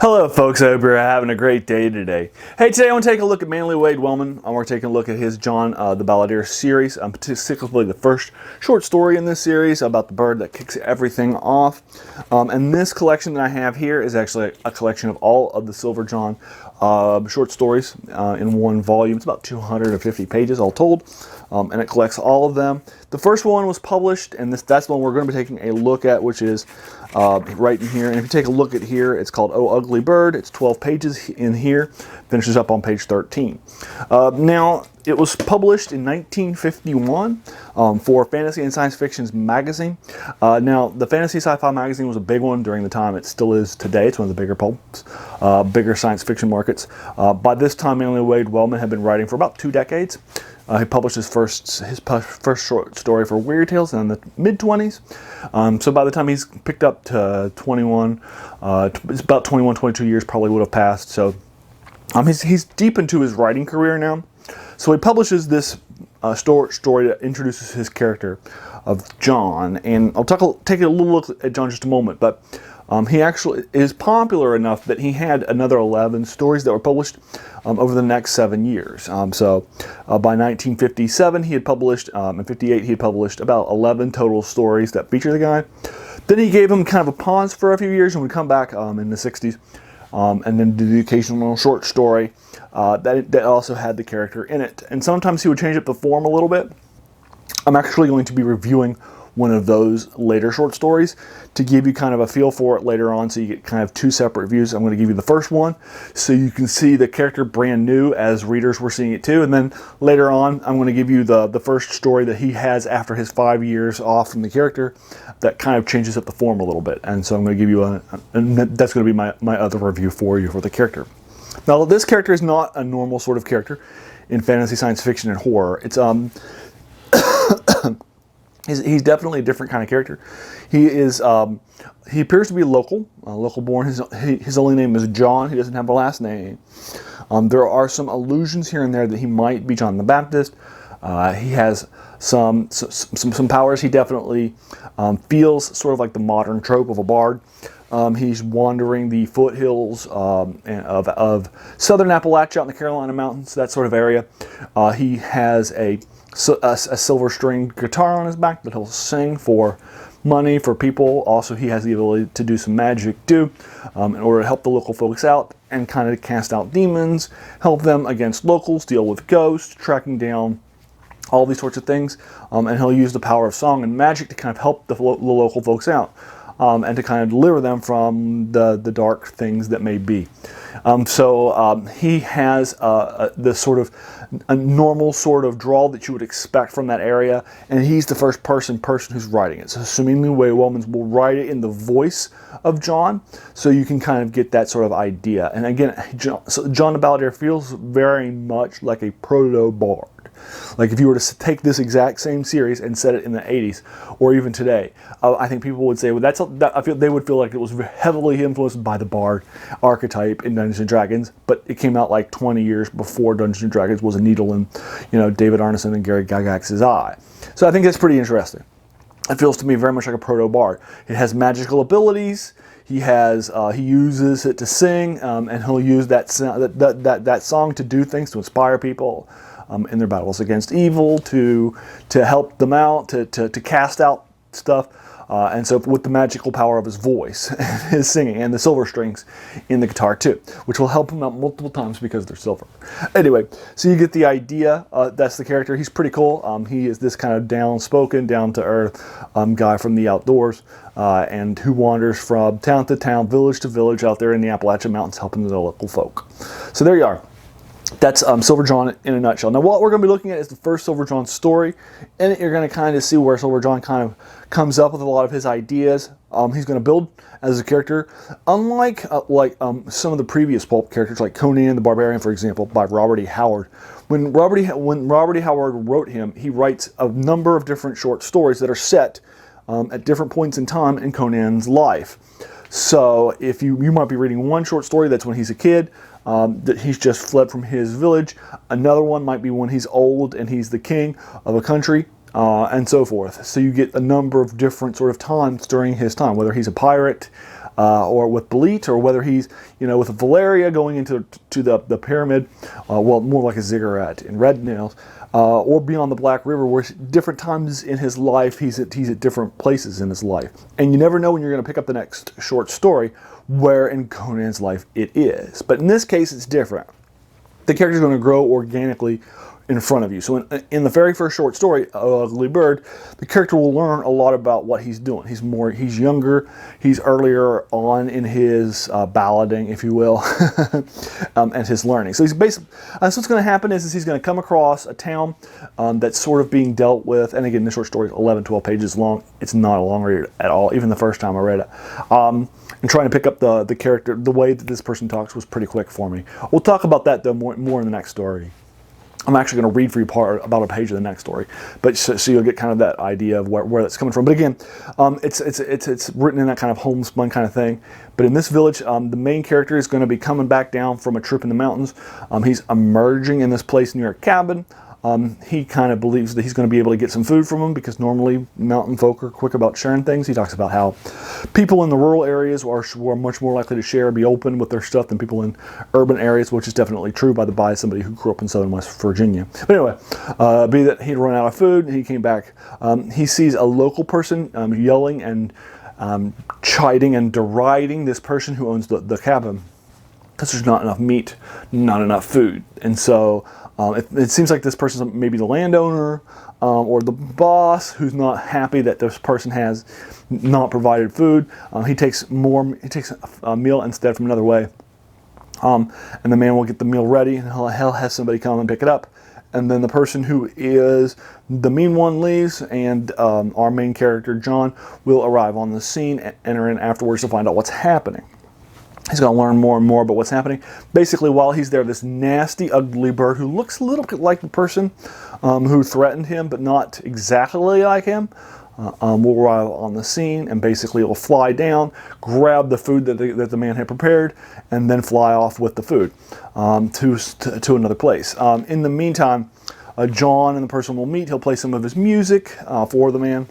Hello folks, I hope you're having a great day today. Hey, today I want to take a look at Manly Wade Wellman. We're taking a look at his John the Balladeer series, particularly the first short story in this series about the bird that kicks everything off. And this collection that I have here is actually a collection of all of the Silver John short stories in one volume. It's about 250 pages all told, and it collects all of them. The first one was published, and that's the one we're going to be taking a look at, which is right in here. And if you take a look at here, it's called Oh Ugly Bird. It's 12 pages in here, finishes up on page 13. Now, it was published in 1951 for Fantasy and Science Fiction's magazine. Now, the Fantasy Sci-Fi magazine was a big one during the time. It still is today. It's one of the bigger pulps, bigger science fiction markets. By this time, Manly Wade Wellman had been writing for about 2 decades. He published his first short story for Weird Tales in the mid-20s. So by the time he's picked up to 21, it's about 21, 22 years probably would have passed. So he's deep into his writing career now. So he publishes this story that introduces his character of John. And I'll take a little look at John in just a moment. But he actually is popular enough that he had another 11 stories that were published over the next 7 years. So by 1957 he had published, in 58 he had published about 11 total stories that feature the guy. Then he gave him kind of a pause for a few years and would come back in the 60s and then do the occasional short story that also had the character in it. And sometimes he would change up the form a little bit. I'm actually going to be reviewing one of those later short stories to give you kind of a feel for it later on, so you get kind of 2 separate views. I'm going to give you the first one so you can see the character brand new as readers were seeing it too, and then later on I'm going to give you the first story that he has after his 5 years off from the character that kind of changes up the form a little bit. And so I'm going to give you and that's going to be my other review for you for the character. Now, this character is not a normal sort of character in fantasy, science fiction, and horror. It's He's definitely a different kind of character. He is. He appears to be local born. His only name is John. He doesn't have a last name. There are some allusions here and there that he might be John the Baptist. He has some powers. He definitely feels sort of like the modern trope of a bard. He's wandering the foothills of southern Appalachia out in the Carolina Mountains, that sort of area. He has a silver string guitar on his back that he'll sing for money for people. Also, he has the ability to do some magic too, in order to help the local folks out and kind of cast out demons, help them against locals, deal with ghosts, tracking down all these sorts of things. And he'll use the power of song and magic to kind of help the local folks out. And to kind of deliver them from the dark things that may be. He has this sort of a normal sort of drawl that you would expect from that area, and he's the first person who's writing it. So assumingly Wade Wellman will write it in the voice of John, so you can kind of get that sort of idea. And again, John the Balladeer feels very much like a proto-bard. Like if you were to take this exact same series and set it in the 80s or even today, I think people would say, well, I feel they would feel like it was heavily influenced by the bard archetype in Dungeons and Dragons, but it came out like 20 years before Dungeons and Dragons was a needle in, David Arneson and Gary Gygax's eye. So I think that's pretty interesting. It feels to me very much like a proto-bard. It has magical abilities. He uses it to sing, and he'll use that song to do things, to inspire people in their battles against evil, to help them out, to cast out stuff, and so with the magical power of his voice, his singing, and the silver strings in the guitar too, which will help him out multiple times because they're silver. Anyway, so you get the idea. That's the character. He's pretty cool. He is this kind of down-spoken, down-to-earth guy from the outdoors, and who wanders from town to town, village to village out there in the Appalachian Mountains, helping the local folk. So there you are. That's Silver John in a nutshell. Now, what we're going to be looking at is the first Silver John story. In it, you're going to kind of see where Silver John kind of comes up with a lot of his ideas. He's going to build as a character. Unlike some of the previous pulp characters, like Conan the Barbarian, for example, by Robert E. Howard. When Robert E. Howard wrote him, he writes a number of different short stories that are set at different points in time in Conan's life. So if you might be reading one short story that's when he's a kid, that he's just fled from his village. Another one might be when he's old and he's the king of a country, and so forth. So you get a number of different sort of times during his time, whether he's a pirate, or with Belit, or whether he's, with Valeria going into the pyramid, well, more like a ziggurat in Red Nails, or beyond the Black River, where different times in his life he's at different places in his life. And you never know when you're going to pick up the next short story where in Conan's life it is. But in this case, it's different. The character's going to grow organically in front of you. So in the very first short story, Ugly Bird, the character will learn a lot about what he's doing. He's younger, he's earlier on in his ballading, if you will, and his learning. So he's basically, so what's going to happen is he's going to come across a town that's sort of being dealt with, and again, the short story is 11, 12 pages long. It's not a long read at all, even the first time I read it. And trying to pick up the character, the way that this person talks was pretty quick for me. We'll talk about that though more in the next story. I'm actually going to read for you about a page of the next story, but so you'll get kind of that idea of where that's coming from. But again, it's written in that kind of homespun kind of thing. But in this village, the main character is going to be coming back down from a trip in the mountains. He's emerging in this place near a cabin. He kind of believes that he's going to be able to get some food from him, because normally mountain folk are quick about sharing things. He talks about how people in the rural areas are much more likely to share, be open with their stuff than people in urban areas, which is definitely true by somebody who grew up in southern West Virginia. But anyway, be that he'd run out of food, he came back. He sees a local person yelling and chiding and deriding this person who owns the cabin, because there's not enough meat, not enough food. And so it seems like this person's maybe the landowner or the boss who's not happy that this person has not provided food. He takes a meal instead from another way. And the man will get the meal ready, and he'll have somebody come and pick it up. And then the person who is the mean one leaves, and our main character, John, will arrive on the scene and enter in afterwards to find out what's happening. He's going to learn more and more about what's happening. Basically, while he's there, this nasty, ugly bird who looks a little bit like the person who threatened him, but not exactly like him, will arrive on the scene, and basically will fly down, grab the food that the man had prepared, and then fly off with the food to another place. In the meantime, John and the person will meet. He'll play some of his music for the man.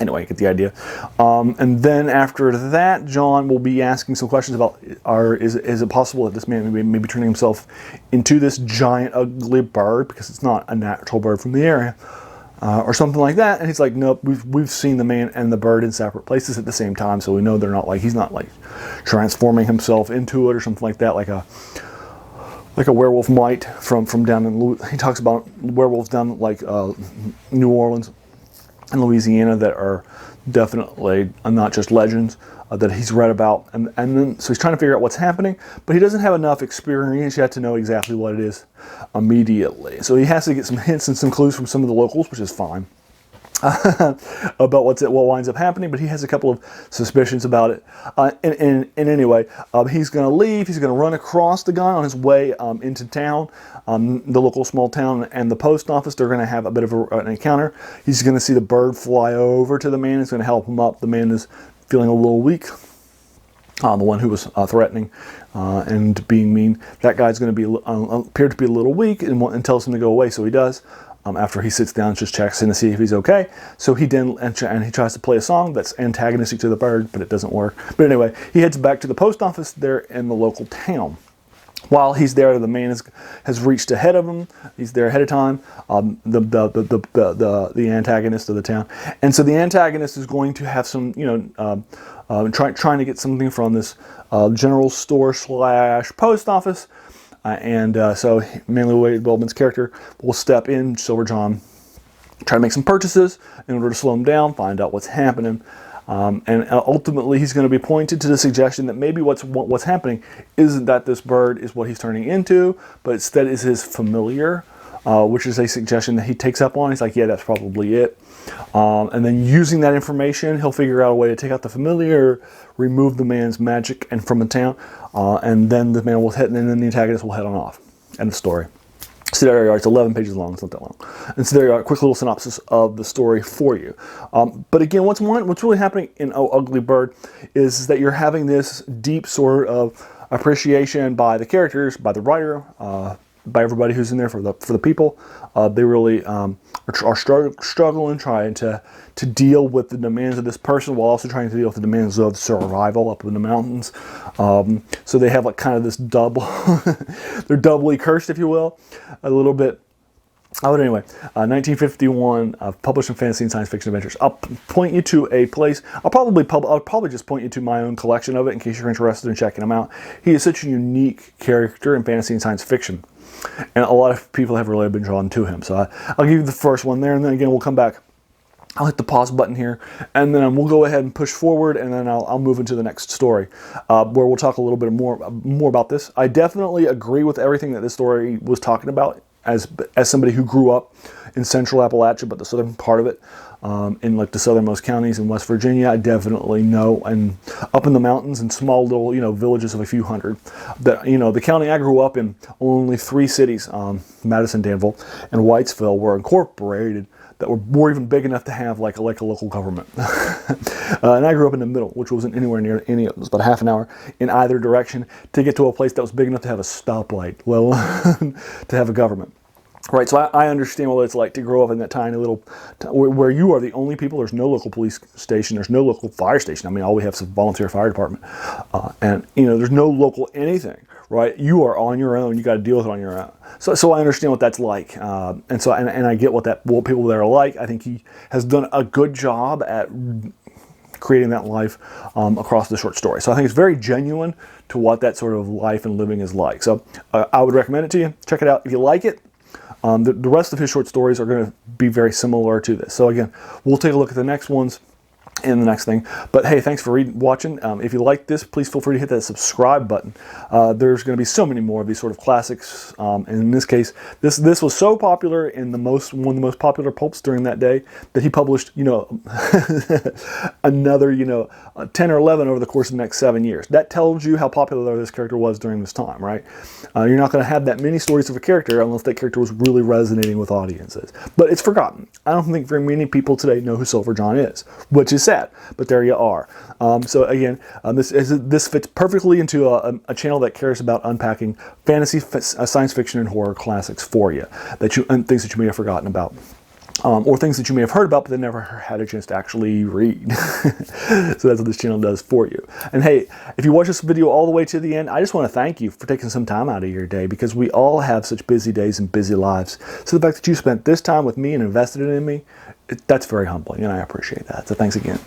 Anyway, you get the idea. And then after that, John will be asking some questions about, is it possible that this man may be turning himself into this giant ugly bird, because it's not a natural bird from the area, or something like that. And he's like, nope, we've seen the man and the bird in separate places at the same time, so we know he's not like transforming himself into it or something like that, like a werewolf might from down in, he talks about werewolves down like New Orleans in Louisiana that are definitely not just legends that he's read about, and then so he's trying to figure out what's happening, but he doesn't have enough experience yet to know exactly what it is immediately. So he has to get some hints and some clues from some of the locals, which is fine, about what winds up happening, but he has a couple of suspicions about it. And anyway, he's going to leave. He's going to run across the guy on his way into town, the local small town, and the post office. They're going to have a bit of an encounter. He's going to see the bird fly over to the man. He's going to help him up. The man is feeling a little weak. The one who was threatening and being mean. That guy's going to be appear to be a little weak and tells him to go away. So he does. After he sits down and just checks in to see if he's okay. So he tries to play a song that's antagonistic to the bird, but it doesn't work. But anyway, he heads back to the post office there in the local town. While he's there, the man has reached ahead of him. He's there ahead of time. The antagonist of the town, and so the antagonist is going to have some, trying to get something from this general store / post office. So Manly Wade Wellman's character will step in, Silver John, try to make some purchases in order to slow him down, find out what's happening, and ultimately he's going to be pointed to the suggestion that maybe what's happening isn't that this bird is what he's turning into, but instead is his familiar, which is a suggestion that he takes up on. He's like, yeah, that's probably it. And then using that information, he'll figure out a way to take out the familiar, remove the man's magic and from the town, and then the man will head, and then the antagonist will head on off. End of story. So there you are. It's 11 pages long. It's not that long. And so there you are. A quick little synopsis of the story for you. But again, what's really happening in Oh Ugly Bird is that you're having this deep sort of appreciation by the characters, by the writer, by everybody who's in there for the people. They really are struggling, trying to deal with the demands of this person while also trying to deal with the demands of survival up in the mountains. So they have like kind of this double, they're doubly cursed, if you will, a little bit. But anyway, 1951, published in fantasy and science fiction adventures. I'll point you to a place. I'll probably just point you to my own collection of it in case you're interested in checking them out. He is such a unique character in fantasy and science fiction, and a lot of people have really been drawn to him. So I'll give you the first one there, and then again we'll come back. I'll hit the pause button here, and then we'll go ahead and push forward, and then I'll move into the next story, where we'll talk a little bit more about this. I definitely agree with everything that this story was talking about. As somebody who grew up in Central Appalachia, but the southern part of it, in like the southernmost counties in West Virginia, I definitely know, and up in the mountains in small little, villages of a few hundred, that, the county I grew up in, only 3 cities, Madison, Danville, and Whitesville, were incorporated, that were even big enough to have like a local government. And I grew up in the middle, which wasn't anywhere near any of them. It was about half an hour in either direction to get to a place that was big enough to have a stoplight, let alone to have a government. Right, so I understand what it's like to grow up in that tiny little, where you are the only people. There's no local police station. There's no local fire station. I mean, all we have is a volunteer fire department. And, there's no local anything, right? You are on your own. You got to deal with it on your own. So I understand what that's like. And I get what people there are like. I think he has done a good job at creating that life across the short story. So I think it's very genuine to what that sort of life and living is like. So I would recommend it to you. Check it out if you like it. The rest of his short stories are going to be very similar to this. So again, we'll take a look at the next ones in the next thing. But hey, thanks for watching. If you like this, please feel free to hit that subscribe button. There's going to be so many more of these sort of classics. And in this case, this was so popular in one of the most popular pulps during that day that he published, another, 10 or 11 over the course of the next 7 years. That tells you how popular this character was during this time, right? You're not going to have that many stories of a character unless that character was really resonating with audiences. But it's forgotten. I don't think very many people today know who Silver John is, which is sad, but there you are. So again, this fits perfectly into a channel that cares about unpacking fantasy, science fiction, and horror classics for you, and things that you may have forgotten about. Or things that you may have heard about but then never had a chance to actually read. So that's what this channel does for you. And hey, if you watch this video all the way to the end, I just want to thank you for taking some time out of your day, because we all have such busy days and busy lives. So the fact that you spent this time with me and invested it in me, that's very humbling, and I appreciate that. So thanks again.